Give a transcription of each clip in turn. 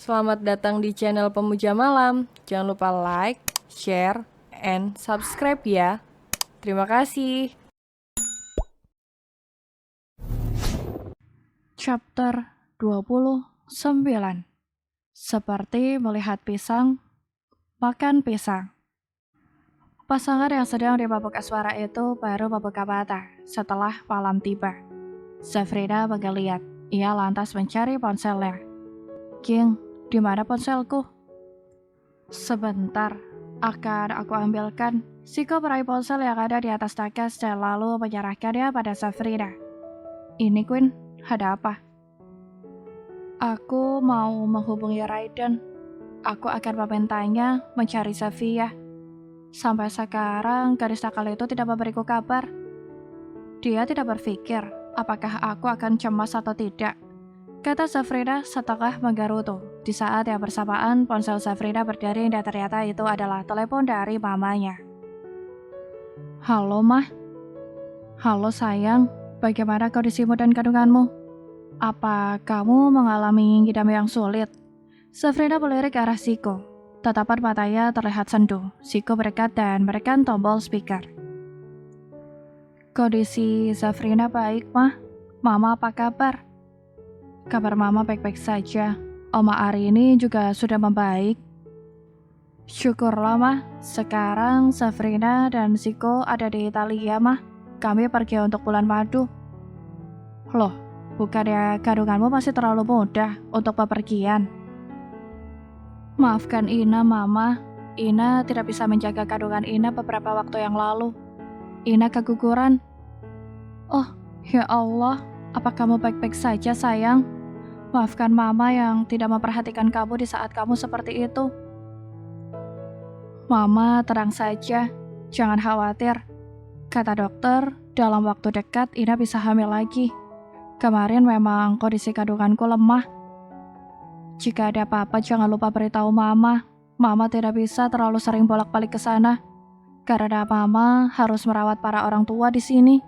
Selamat datang di channel Pemuja Malam. Jangan lupa like, share, and subscribe ya. Terima kasih. Chapter 29. Seperti melihat pisang, makan pisang. Pasangan yang sedang dimabuk asmara itu baru membuka mata setelah malam tiba. Safrina menggeliat. Ia lantas mencari ponselnya. "King, di mana ponselku?" "Sebentar, akan aku ambilkan." Siko meraih ponsel yang ada di atas takas dan lalu menyerahkannya pada Safrina. "Ini Queen, ada apa?" "Aku mau menghubungi Raiden. Aku akan memintanya mencari Safia. Sampai sekarang gadis nakal itu tidak memberiku kabar. Dia tidak berpikir apakah aku akan cemas atau tidak," kata Safrina setengah menggerutu. Di saat yang bersamaan, ponsel Safrina berdering dan ternyata itu adalah telepon dari mamanya. "Halo, Mah." "Halo, sayang. Bagaimana kondisimu dan kandunganmu? Apa kamu mengalami ngidam yang sulit?" Safrina melirik ke arah Siko. Tatapan matanya terlihat sendu. Siko berdekat dan menekan tombol speaker. "Kondisi Safrina baik, Mah. Mama apa kabar?" "Kabar Mama baik-baik saja. Oma Ari ini juga sudah membaik." "Syukurlah, Mah. Sekarang Safrina dan Siko ada di Italia, Mah. Kami pergi untuk bulan madu." "Loh, bukannya kandunganmu masih terlalu muda untuk bepergian?" "Maafkan Ina, Mama. Ina tidak bisa menjaga kandungan Ina beberapa waktu yang lalu. Ina keguguran." "Oh, ya Allah. Apa kamu baik-baik saja, sayang? Maafkan Mama yang tidak memperhatikan kamu di saat kamu seperti itu." "Mama, tenang saja. Jangan khawatir. Kata dokter, dalam waktu dekat Ina bisa hamil lagi. Kemarin memang kondisi kandunganku lemah. Jika ada apa-apa jangan lupa beritahu Mama. Mama tidak bisa terlalu sering bolak-balik ke sana, karena Mama harus merawat para orang tua di sini."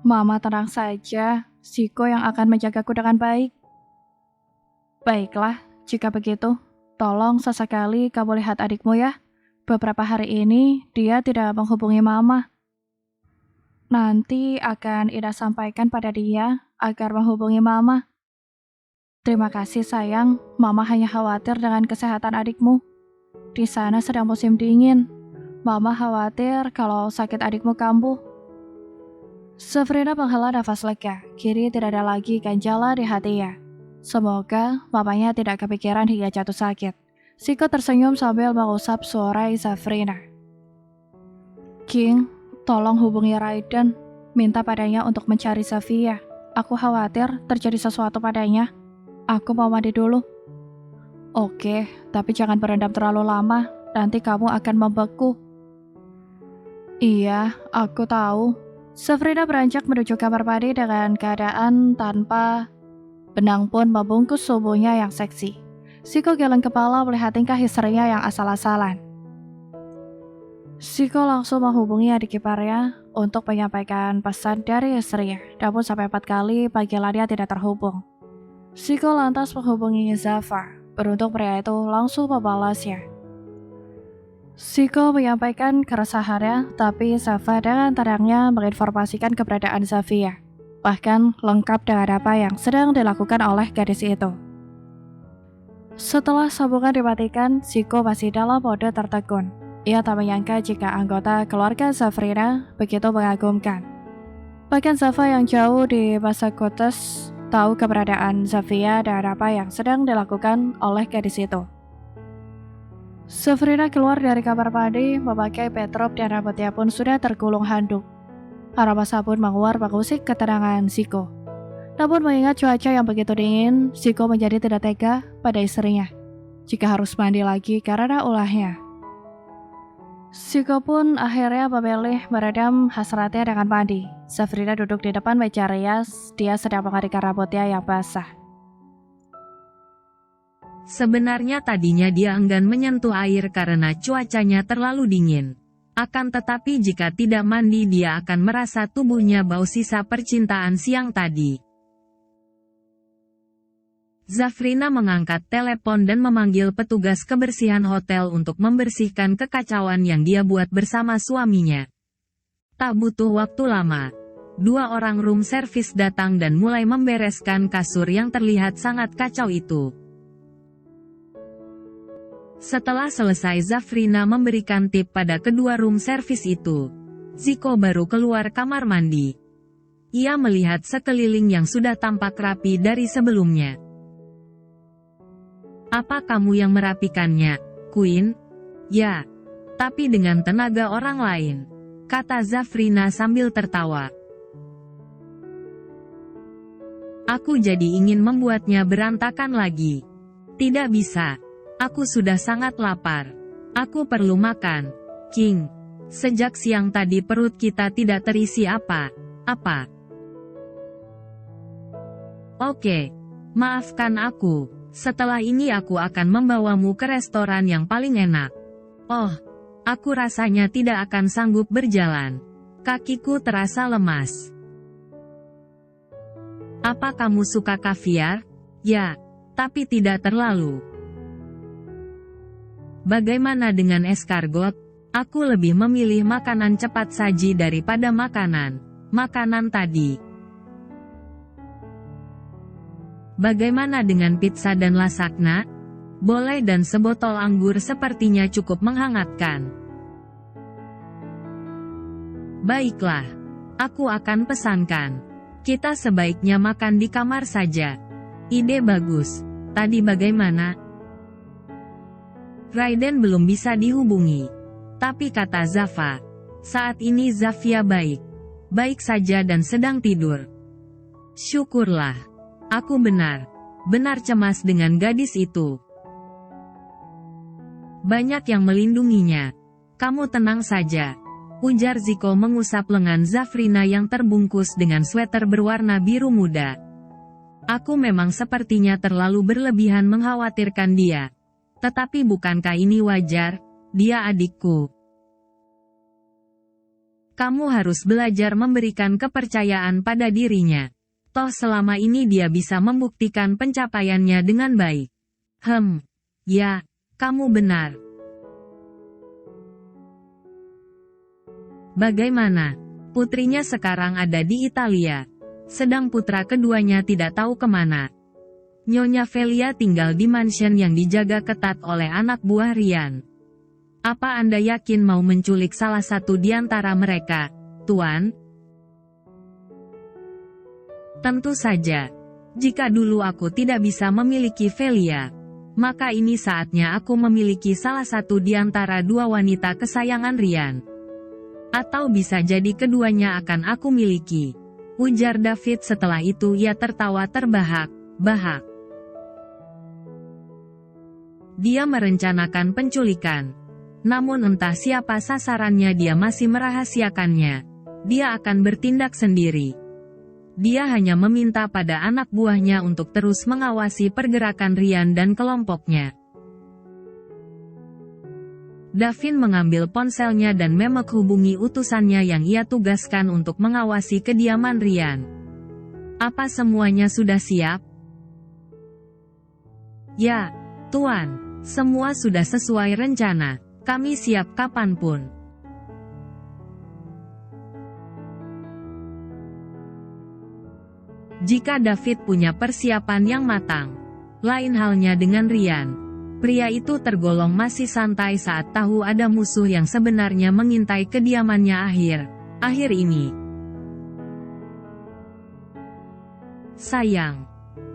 "Mama tenang saja. Siko yang akan menjagaku dengan baik." "Baiklah, jika begitu, tolong sesekali kamu lihat adikmu ya. Beberapa hari ini dia tidak menghubungi Mama. Nanti akan Ina sampaikan pada dia agar menghubungi Mama." "Terima kasih sayang, Mama hanya khawatir dengan kesehatan adikmu. Di sana sedang musim dingin. Mama khawatir kalau sakit adikmu kambuh." Safrina menghela nafas lega. Kini tidak ada lagi ganjalan di hatinya. Semoga mamanya tidak kepikiran hingga jatuh sakit. Siko tersenyum sambil mengusap suara Safrina. "King, tolong hubungi Raiden. Minta padanya untuk mencari Safia. Aku khawatir terjadi sesuatu padanya. Aku mau mandi dulu." "Oke, tapi jangan berendam terlalu lama. Nanti kamu akan membeku." "Iya, aku tahu." Safrina beranjak menuju kamar mandi dengan keadaan tanpa benang pun membungkus tubuhnya yang seksi. Siko geleng kepala melihat tingkah istrinya yang asal-asalan. Siko langsung menghubungi adik iparnya untuk menyampaikan pesan dari istrinya, namun sampai 4 kali panggilannya tidak terhubung. Siko lantas menghubungi Zafa. Beruntung pria itu langsung membalasnya. Siko menyampaikan keresahannya, tapi Zafa dengan tenangnya menginformasikan keberadaan Safia, bahkan lengkap dengan apa yang sedang dilakukan oleh gadis itu. Setelah sambungan dimatikan, Siko masih dalam mode tertegun. Ia tak menyangka jika anggota keluarga Safrina begitu mengagumkan. Bahkan Zafa yang jauh di Massachusetts tahu keberadaan Safia dan apa yang sedang dilakukan oleh gadis itu. Safrina keluar dari kamar mandi memakai petrop dan rambutnya pun sudah tergulung handuk. Aroma sabun menguar mengusik ketenangan Siko. Namun mengingat cuaca yang begitu dingin, Siko menjadi tidak tega pada istrinya jika harus mandi lagi karena ulahnya. Siko pun akhirnya memilih meredam hasratnya dengan mandi. Safrina duduk di depan meja rias, dia sedang mengeringkan rambutnya yang basah. Sebenarnya tadinya dia enggan menyentuh air karena cuacanya terlalu dingin. Akan tetapi jika tidak mandi dia akan merasa tubuhnya bau sisa percintaan siang tadi. Zafrina mengangkat telepon dan memanggil petugas kebersihan hotel untuk membersihkan kekacauan yang dia buat bersama suaminya. Tak butuh waktu lama. 2 orang room service datang dan mulai membereskan kasur yang terlihat sangat kacau itu. Setelah selesai Zafrina memberikan tip pada kedua room service itu, Ziko baru keluar kamar mandi. Ia melihat sekeliling yang sudah tampak rapi dari sebelumnya. Apa kamu yang merapikannya, Queen? Ya, tapi dengan tenaga orang lain, kata Zafrina sambil tertawa. Aku jadi ingin membuatnya berantakan lagi. Tidak bisa. Aku sudah sangat lapar. Aku perlu makan. King, sejak siang tadi perut kita tidak terisi apa-apa. Oke, maafkan aku. Setelah ini aku akan membawamu ke restoran yang paling enak. Oh, aku rasanya tidak akan sanggup berjalan. Kakiku terasa lemas. Apa kamu suka kaviar? Ya, tapi tidak terlalu. Bagaimana dengan escargot? Aku lebih memilih makanan cepat saji daripada makanan tadi. Bagaimana dengan pizza dan lasagna? Boleh, dan sebotol anggur sepertinya cukup menghangatkan. Baiklah, aku akan pesankan. Kita sebaiknya makan di kamar saja. Ide bagus. Tadi bagaimana? Raiden belum bisa dihubungi. Tapi kata Zafa, saat ini Zafia baik saja dan sedang tidur. Syukurlah. Aku benar cemas dengan gadis itu. Banyak yang melindunginya. Kamu tenang saja, ujar Ziko mengusap lengan Zafrina yang terbungkus dengan sweater berwarna biru muda. Aku memang sepertinya terlalu berlebihan mengkhawatirkan dia. Tetapi bukankah ini wajar? Dia adikku. Kamu harus belajar memberikan kepercayaan pada dirinya. Toh selama ini dia bisa membuktikan pencapaiannya dengan baik. Ya, kamu benar. Bagaimana? Putrinya sekarang ada di Italia. Sedang putra keduanya tidak tahu kemana. Nyonya Velia tinggal di mansion yang dijaga ketat oleh anak buah Rian. Apa Anda yakin mau menculik salah satu di antara mereka, Tuan? Tentu saja. Jika dulu aku tidak bisa memiliki Velia, maka ini saatnya aku memiliki salah satu di antara 2 wanita kesayangan Rian. Atau bisa jadi keduanya akan aku miliki, ujar David. Setelah itu ia tertawa terbahak-bahak. Dia merencanakan penculikan. Namun entah siapa sasarannya, dia masih merahasiakannya. Dia akan bertindak sendiri. Dia hanya meminta pada anak buahnya untuk terus mengawasi pergerakan Rian dan kelompoknya. Davin mengambil ponselnya dan menghubungi utusannya yang ia tugaskan untuk mengawasi kediaman Rian. Apa semuanya sudah siap? Ya, Tuan. Semua sudah sesuai rencana. Kami siap kapanpun. Jika David punya persiapan yang matang, lain halnya dengan Rian. Pria itu tergolong masih santai saat tahu ada musuh yang sebenarnya mengintai kediamannya akhir ini. Sayang,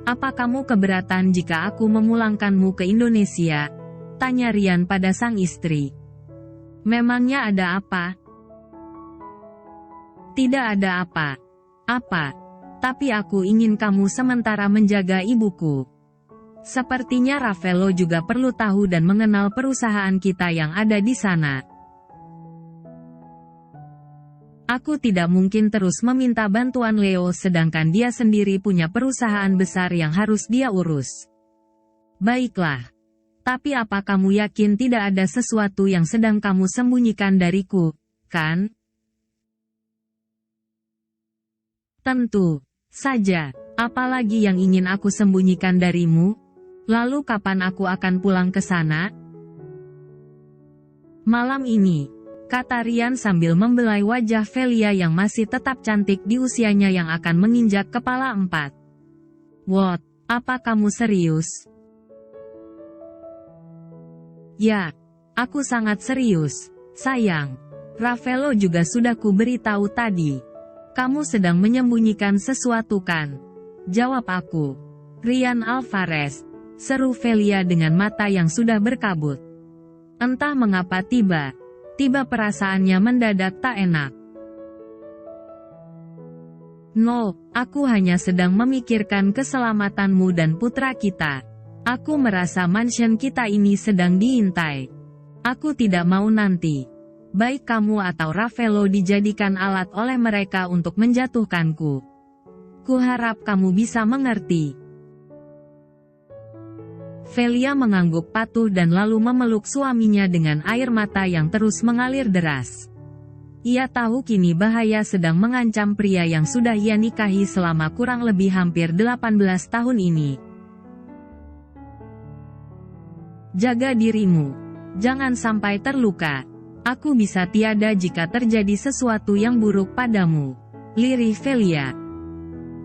apa kamu keberatan jika aku memulangkanmu ke Indonesia? Tanya Rian pada sang istri. Memangnya ada apa? Tidak ada apa-apa. Tapi aku ingin kamu sementara menjaga ibuku. Sepertinya Ravello juga perlu tahu dan mengenal perusahaan kita yang ada di sana. Aku tidak mungkin terus meminta bantuan Leo sedangkan dia sendiri punya perusahaan besar yang harus dia urus. Baiklah. Tapi apa kamu yakin tidak ada sesuatu yang sedang kamu sembunyikan dariku, kan? Tentu saja, Apalagi yang ingin aku sembunyikan darimu? Lalu kapan aku akan pulang ke sana? Malam ini, kata Rian sambil membelai wajah Velia yang masih tetap cantik di usianya yang akan menginjak kepala 4. What? Apa kamu serius? Ya, aku sangat serius, sayang. Ravello juga sudah kuberitahu tadi. Kamu sedang menyembunyikan sesuatu kan? Jawab aku. Rian Alvarez, seru Velia dengan mata yang sudah berkabut. Entah mengapa tiba perasaannya mendadak tak enak. No, aku hanya sedang memikirkan keselamatanmu dan putra kita. Aku merasa mansion kita ini sedang diintai. Aku tidak mau nanti, baik kamu atau Ravello dijadikan alat oleh mereka untuk menjatuhkanku. Kuharap kamu bisa mengerti. Velia mengangguk patuh dan lalu memeluk suaminya dengan air mata yang terus mengalir deras. Ia tahu kini bahaya sedang mengancam pria yang sudah ia nikahi selama kurang lebih hampir 18 tahun ini. Jaga dirimu. Jangan sampai terluka. Aku bisa tiada jika terjadi sesuatu yang buruk padamu. Lirih Velia.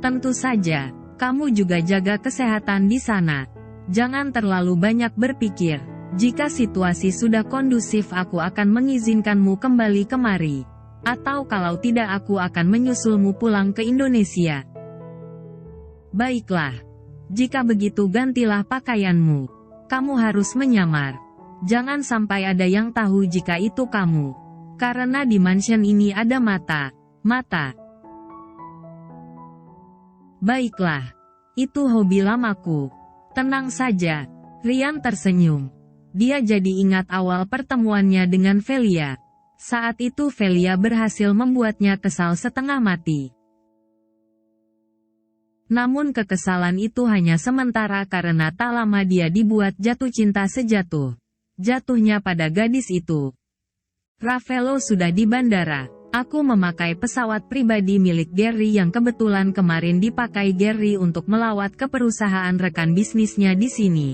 Tentu saja, kamu juga jaga kesehatan di sana. Jangan terlalu banyak berpikir. Jika situasi sudah kondusif aku akan mengizinkanmu kembali kemari. Atau kalau tidak aku akan menyusulmu pulang ke Indonesia. Baiklah. Jika begitu gantilah pakaianmu. Kamu harus menyamar. Jangan sampai ada yang tahu jika itu kamu. Karena di mansion ini ada mata. Baiklah. Itu hobi lamaku. Tenang saja. Rian tersenyum. Dia jadi ingat awal pertemuannya dengan Velia. Saat itu Velia berhasil membuatnya kesal setengah mati. Namun kekesalan itu hanya sementara karena tak lama dia dibuat jatuh cinta sejatuh-jatuhnya pada gadis itu. Ravello sudah di bandara. Aku memakai pesawat pribadi milik Gary yang kebetulan kemarin dipakai Gary untuk melawat ke perusahaan rekan bisnisnya di sini.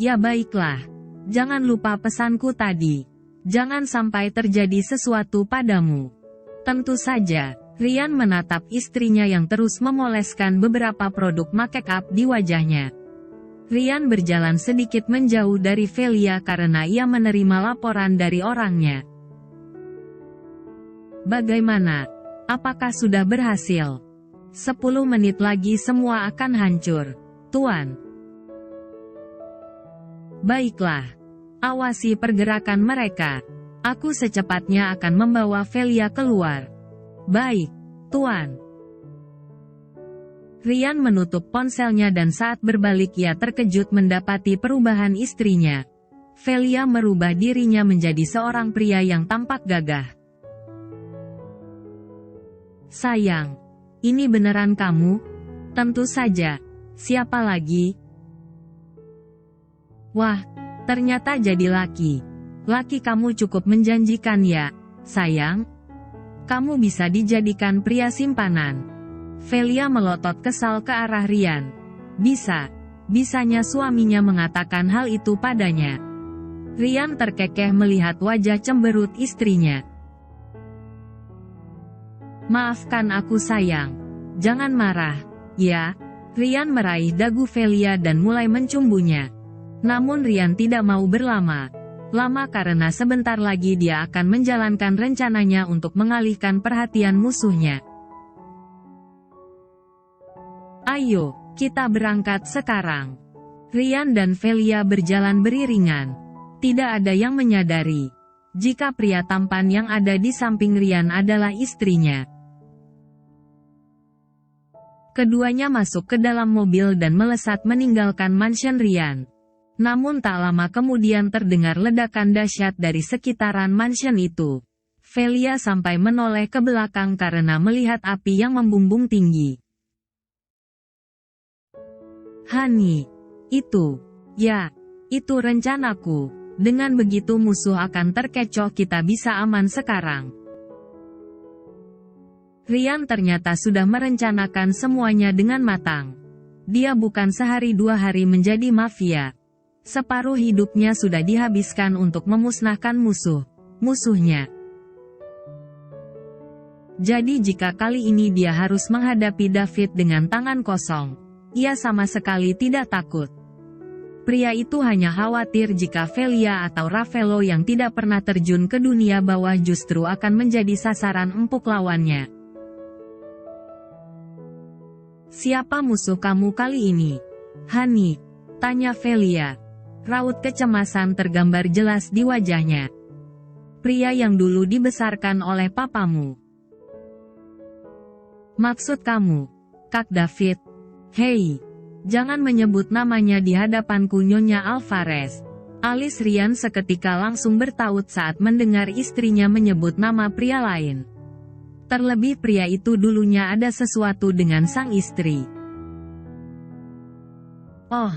Ya baiklah. Jangan lupa pesanku tadi. Jangan sampai terjadi sesuatu padamu. Tentu saja, Rian menatap istrinya yang terus memoleskan beberapa produk make-up di wajahnya. Rian berjalan sedikit menjauh dari Velia karena ia menerima laporan dari orangnya. Bagaimana? Apakah sudah berhasil? 10 menit lagi semua akan hancur, Tuan. Baiklah. Awasi pergerakan mereka. Aku secepatnya akan membawa Velia keluar. Baik, Tuan. Rian menutup ponselnya dan saat berbalik ia terkejut mendapati perubahan istrinya. Velia merubah dirinya menjadi seorang pria yang tampak gagah. Sayang, ini beneran kamu? Tentu saja. Siapa lagi? Wah, ternyata jadi laki. Laki kamu cukup menjanjikan ya, sayang. Kamu bisa dijadikan pria simpanan. Velia melotot kesal ke arah Rian. Bisanya suaminya mengatakan hal itu padanya. Rian terkekeh melihat wajah cemberut istrinya. Maafkan aku sayang. Jangan marah, ya. Rian meraih dagu Velia dan mulai mencumbunya. Namun Rian tidak mau berlama-lama karena sebentar lagi dia akan menjalankan rencananya untuk mengalihkan perhatian musuhnya. Ayo, kita berangkat sekarang. Rian dan Velia berjalan beriringan. Tidak ada yang menyadari jika pria tampan yang ada di samping Rian adalah istrinya. Keduanya masuk ke dalam mobil dan melesat meninggalkan mansion Rian. Namun tak lama kemudian terdengar ledakan dahsyat dari sekitaran mansion itu. Velia sampai menoleh ke belakang karena melihat api yang membumbung tinggi. Hani, itu rencanaku. Dengan begitu musuh akan terkecoh, kita bisa aman sekarang. Rian ternyata sudah merencanakan semuanya dengan matang. Dia bukan sehari dua hari menjadi mafia. Separuh hidupnya sudah dihabiskan untuk memusnahkan musuhnya. Jadi jika kali ini dia harus menghadapi David dengan tangan kosong, ia sama sekali tidak takut. Pria itu hanya khawatir jika Velia atau Ravello yang tidak pernah terjun ke dunia bawah justru akan menjadi sasaran empuk lawannya. "Siapa musuh kamu kali ini, Hani?" tanya Velia. Raut kecemasan tergambar jelas di wajahnya. "Pria yang dulu dibesarkan oleh papamu." "Maksud kamu, Kak David?" "Hei, jangan menyebut namanya di hadapanku, Nyonya Alvarez." Alis Rian seketika langsung bertaut saat mendengar istrinya menyebut nama pria lain. Terlebih pria itu dulunya ada sesuatu dengan sang istri. "Oh,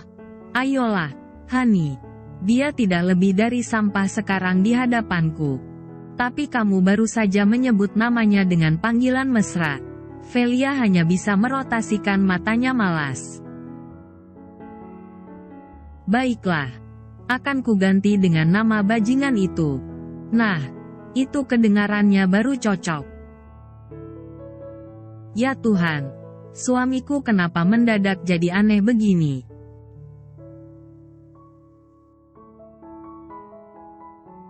ayolah, Hani. Dia tidak lebih dari sampah sekarang di hadapanku. Tapi kamu baru saja menyebut namanya dengan panggilan mesra." Velia hanya bisa merotasikan matanya malas. "Baiklah. Akan kuganti dengan nama bajingan itu. Nah, itu kedengarannya baru cocok." Ya Tuhan, suamiku kenapa mendadak jadi aneh begini?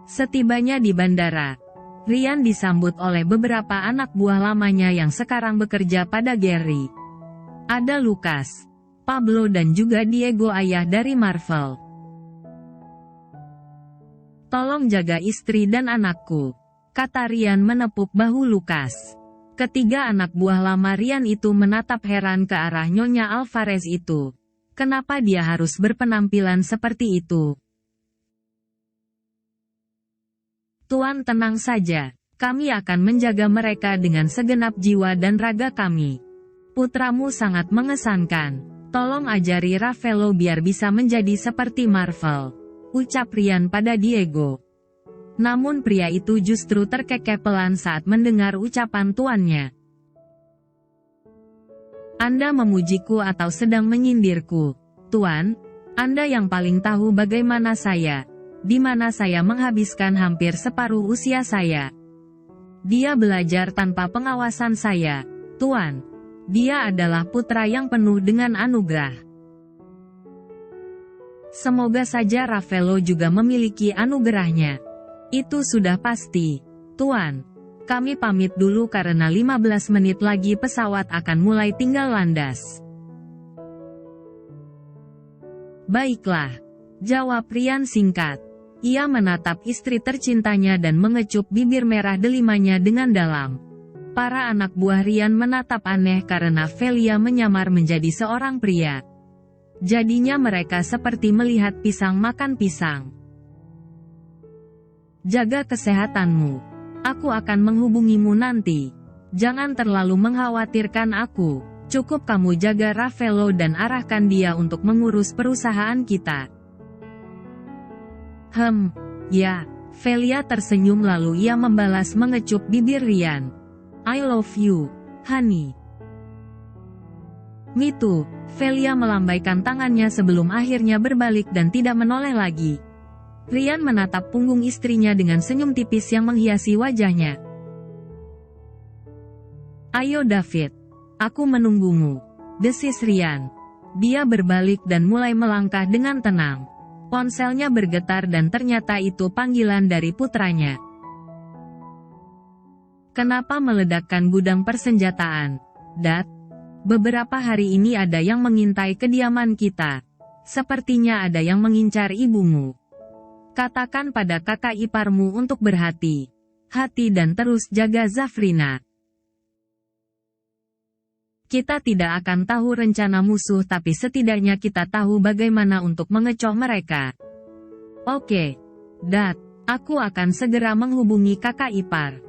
Setibanya di bandara, Rian disambut oleh beberapa anak buah lamanya yang sekarang bekerja pada Gary. Ada Lucas, Pablo dan juga Diego, ayah dari Marvel. "Tolong jaga istri dan anakku," kata Rian menepuk bahu Lucas. Ketiga anak buah lama Rian itu menatap heran ke arah Nyonya Alvarez itu. Kenapa dia harus berpenampilan seperti itu? "Tuan, tenang saja. Kami akan menjaga mereka dengan segenap jiwa dan raga kami. Putramu sangat mengesankan. Tolong ajari Ravello biar bisa menjadi seperti Marvel," ucap Rian pada Diego. Namun pria itu justru terkekepelan saat mendengar ucapan tuannya. "Anda memujiku atau sedang menyindirku, Tuan? Anda yang paling tahu bagaimana saya, di mana saya menghabiskan hampir separuh usia saya. Dia belajar tanpa pengawasan saya, Tuan. Dia adalah putra yang penuh dengan anugerah. Semoga saja Ravello juga memiliki anugerahnya. Itu sudah pasti, Tuan. Kami pamit dulu karena 15 menit lagi pesawat akan mulai tinggal landas." "Baiklah," jawab Rian singkat. Ia menatap istri tercintanya dan mengecup bibir merah delimanya dengan dalam. Para anak buah Rian menatap aneh karena Velia menyamar menjadi seorang pria. Jadinya mereka seperti melihat pisang makan pisang. "Jaga kesehatanmu. Aku akan menghubungimu nanti. Jangan terlalu mengkhawatirkan aku. Cukup kamu jaga Ravello dan arahkan dia untuk mengurus perusahaan kita." Ya." Velia tersenyum lalu ia membalas mengecup bibir Rian. "I love you, Honey." "Me too." Velia melambaikan tangannya sebelum akhirnya berbalik dan tidak menoleh lagi. Rian menatap punggung istrinya dengan senyum tipis yang menghiasi wajahnya. "Ayo David, aku menunggumu," desis Rian. Dia berbalik dan mulai melangkah dengan tenang. Ponselnya bergetar dan ternyata itu panggilan dari putranya. "Kenapa meledakkan gudang persenjataan, Dad? Beberapa hari ini ada yang mengintai kediaman kita. Sepertinya ada yang mengincar ibumu. Katakan pada kakak iparmu untuk berhati-hati dan terus jaga Zafrina. Kita tidak akan tahu rencana musuh tapi setidaknya kita tahu bagaimana untuk mengecoh mereka." "Oke, Dad, aku akan segera menghubungi kakak ipar."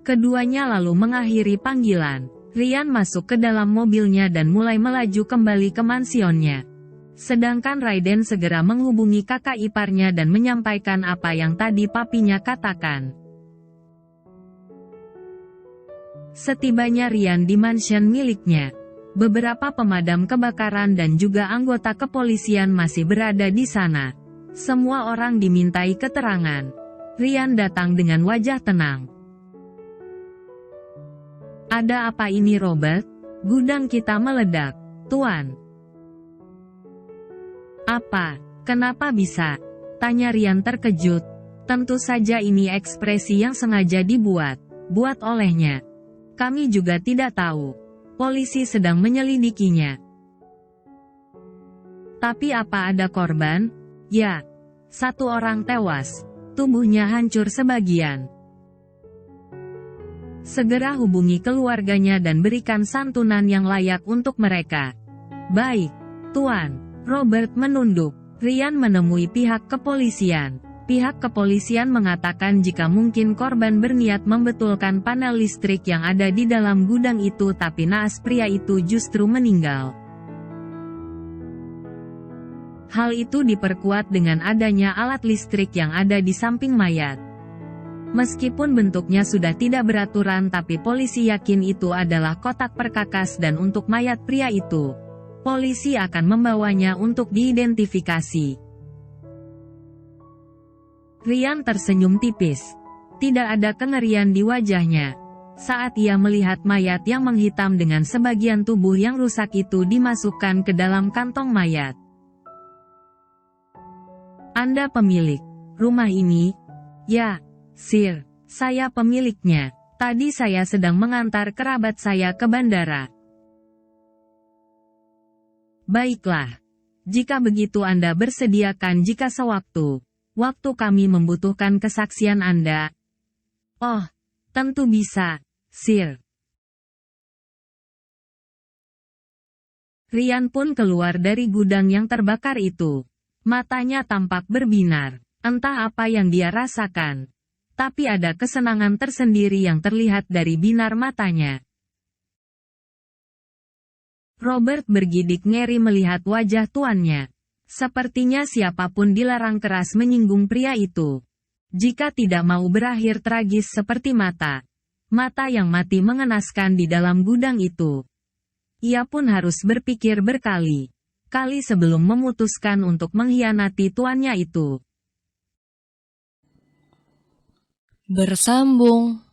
Keduanya lalu mengakhiri panggilan. Rian masuk ke dalam mobilnya dan mulai melaju kembali ke mansionnya. Sedangkan Raiden segera menghubungi kakak iparnya dan menyampaikan apa yang tadi papinya katakan. Setibanya Rian di mansion miliknya, beberapa pemadam kebakaran dan juga anggota kepolisian masih berada di sana. Semua orang dimintai keterangan. Rian datang dengan wajah tenang. Ada apa ini Robert? Gudang kita meledak, Tuan. Apa? Kenapa bisa? Tanya Rian terkejut. Tentu saja ini ekspresi yang sengaja buat olehnya. Kami juga tidak tahu. Polisi sedang menyelidikinya. Tapi apa ada korban? Ya, satu orang tewas. Tubuhnya hancur sebagian. Segera hubungi keluarganya dan berikan santunan yang layak untuk mereka. Baik, Tuan. Robert menunduk. Rian menemui pihak kepolisian. Pihak kepolisian mengatakan jika mungkin korban berniat membetulkan panel listrik yang ada di dalam gudang itu, tapi naas pria itu justru meninggal. Hal itu diperkuat dengan adanya alat listrik yang ada di samping mayat. Meskipun bentuknya sudah tidak beraturan, tapi polisi yakin itu adalah kotak perkakas dan untuk mayat pria itu, polisi akan membawanya untuk diidentifikasi. Rian tersenyum tipis. Tidak ada kengerian di wajahnya saat ia melihat mayat yang menghitam dengan sebagian tubuh yang rusak itu dimasukkan ke dalam kantong mayat. Anda pemilik rumah ini? Ya, Sir, saya pemiliknya. Tadi saya sedang mengantar kerabat saya ke bandara. Baiklah. Jika begitu Anda bersediakan jika sewaktu kami membutuhkan kesaksian Anda. Oh, tentu bisa, Sir. Rian pun keluar dari gudang yang terbakar itu. Matanya tampak berbinar. Entah apa yang dia rasakan. Tapi ada kesenangan tersendiri yang terlihat dari binar matanya. Robert bergidik ngeri melihat wajah tuannya. Sepertinya siapapun dilarang keras menyinggung pria itu. Jika tidak mau berakhir tragis seperti mata yang mati mengenaskan di dalam gudang itu. Ia pun harus berpikir berkali-kali sebelum memutuskan untuk mengkhianati tuannya itu. Bersambung.